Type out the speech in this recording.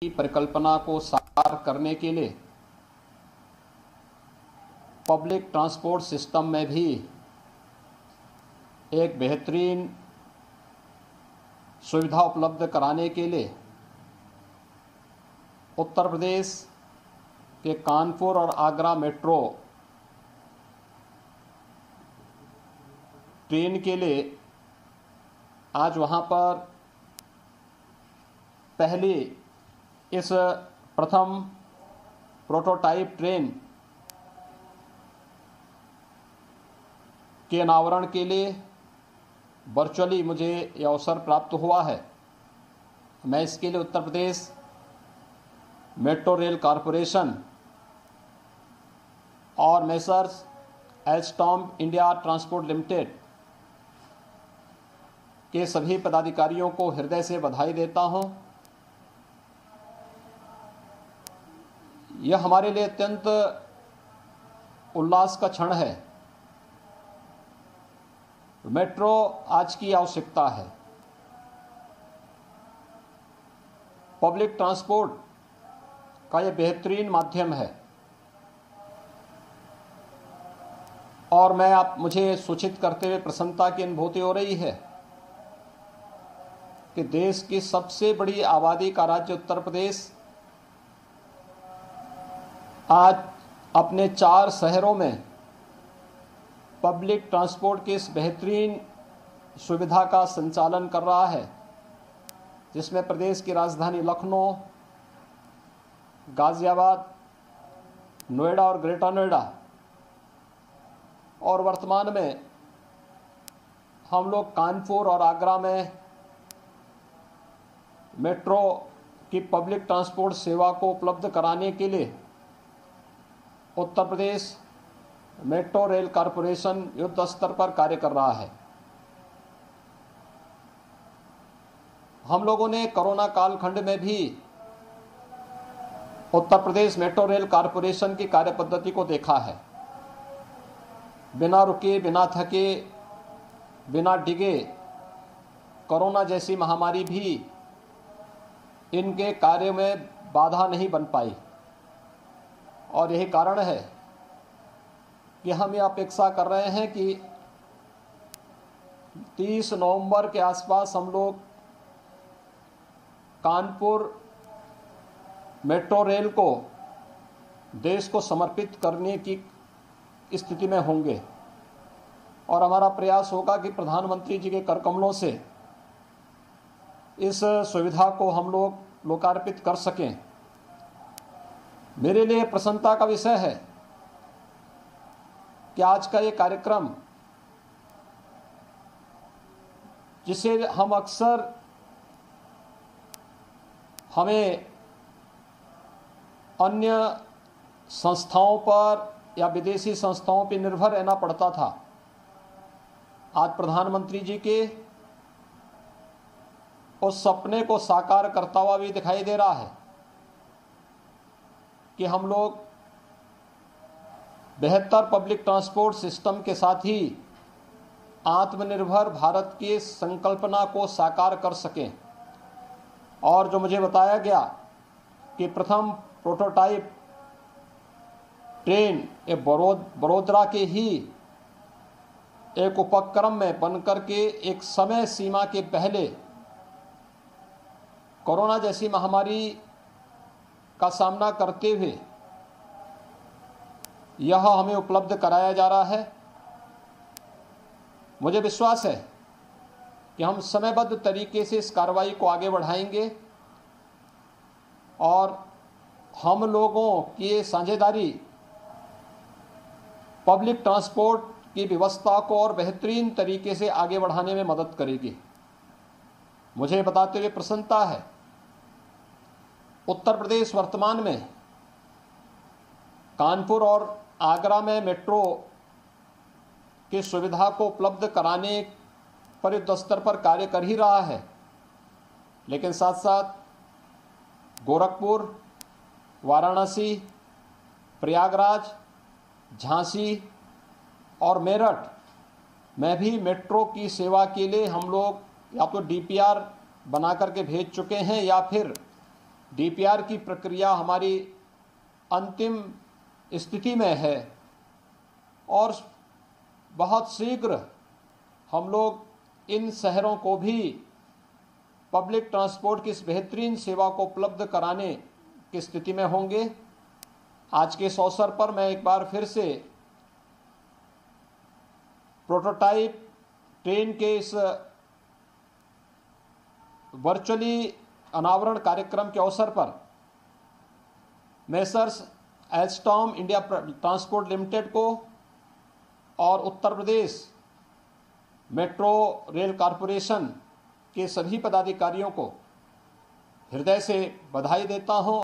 की परिकल्पना को साकार करने के लिए पब्लिक ट्रांसपोर्ट सिस्टम में भी एक बेहतरीन सुविधा उपलब्ध कराने के लिए उत्तर प्रदेश के कानपुर और आगरा मेट्रो ट्रेन के लिए आज वहाँ पर पहली इस प्रथम प्रोटोटाइप ट्रेन के अनावरण के लिए वर्चुअली मुझे यह अवसर प्राप्त हुआ है। मैं इसके लिए Uttar Pradesh metro rail corporation और messrs Alstom India transport limited के सभी पदाधिकारियों को हृदय से बधाई देता हूं। यह हमारे लिए अत्यंत उल्लास का क्षण है। मेट्रो आज की आवश्यकता है। पब्लिक ट्रांसपोर्ट का यह बेहतरीन माध्यम है और मुझे सूचित करते हुए प्रसन्नता की अनुभूति हो रही है कि देश की सबसे बड़ी आबादी का राज्य उत्तर प्रदेश आज अपने 4 शहरों में पब्लिक ट्रांसपोर्ट की इस बेहतरीन सुविधा का संचालन कर रहा है, जिसमें प्रदेश की राजधानी लखनऊ, गाजियाबाद, नोएडा और ग्रेटर नोएडा और वर्तमान में हम लोग कानपुर और आगरा में मेट्रो की पब्लिक ट्रांसपोर्ट सेवा को उपलब्ध कराने के लिए Uttar Pradesh metro rail corporation युद्ध स्तर पर कार्य कर रहा है। हम लोगों ने कोरोना कालखंड में भी Uttar Pradesh metro rail corporation की कार्य पद्धति को देखा है। बिना रुके, बिना थके, बिना डिगे कोरोना जैसी महामारी भी इनके कार्य में बाधा नहीं बन पाई और यही कारण है कि हम ये अपेक्षा कर रहे हैं कि 30 नवंबर के आसपास हम लोग कानपुर मेट्रो रेल को देश को समर्पित करने की स्थिति में होंगे और हमारा प्रयास होगा कि प्रधानमंत्री जी के कर कमलों से इस सुविधा को हम लोग लोकार्पित कर सकें। मेरे लिए प्रसन्नता का विषय है कि आज का ये कार्यक्रम, जिसे हम अक्सर हमें अन्य संस्थाओं पर या विदेशी संस्थाओं पर निर्भर रहना पड़ता था, आज प्रधानमंत्री जी के उस सपने को साकार करता हुआ भी दिखाई दे रहा है कि हम लोग बेहतर पब्लिक ट्रांसपोर्ट सिस्टम के साथ ही आत्मनिर्भर भारत की संकल्पना को साकार कर सकें। और जो मुझे बताया गया कि प्रथम प्रोटोटाइप ट्रेन ये बड़ोदरा के ही एक उपक्रम में बनकर के एक समय सीमा के पहले कोरोना जैसी महामारी का सामना करते हुए यह हमें उपलब्ध कराया जा रहा है। मुझे विश्वास है कि हम समयबद्ध तरीके से इस कार्रवाई को आगे बढ़ाएंगे और हम लोगों की साझेदारी पब्लिक ट्रांसपोर्ट की व्यवस्था को और बेहतरीन तरीके से आगे बढ़ाने में मदद करेगी। मुझे बताते हुए प्रसन्नता है, उत्तर प्रदेश वर्तमान में कानपुर और आगरा में मेट्रो की सुविधा को उपलब्ध कराने पर युद्ध स्तर पर कार्य कर ही रहा है, लेकिन साथ साथ गोरखपुर, वाराणसी, प्रयागराज, झांसी और मेरठ में भी मेट्रो की सेवा के लिए हम लोग या तो DPR बना करके भेज चुके हैं या फिर डीपीआर की प्रक्रिया हमारी अंतिम स्थिति में है और बहुत शीघ्र हम लोग इन शहरों को भी पब्लिक ट्रांसपोर्ट की इस बेहतरीन सेवा को उपलब्ध कराने की स्थिति में होंगे। आज के इस अवसर पर मैं एक बार फिर से प्रोटोटाइप ट्रेन के इस वर्चुअली अनावरण कार्यक्रम के अवसर पर messrs Alstom India transport limited को और Uttar Pradesh metro rail corporation के सभी पदाधिकारियों को हृदय से बधाई देता हूं।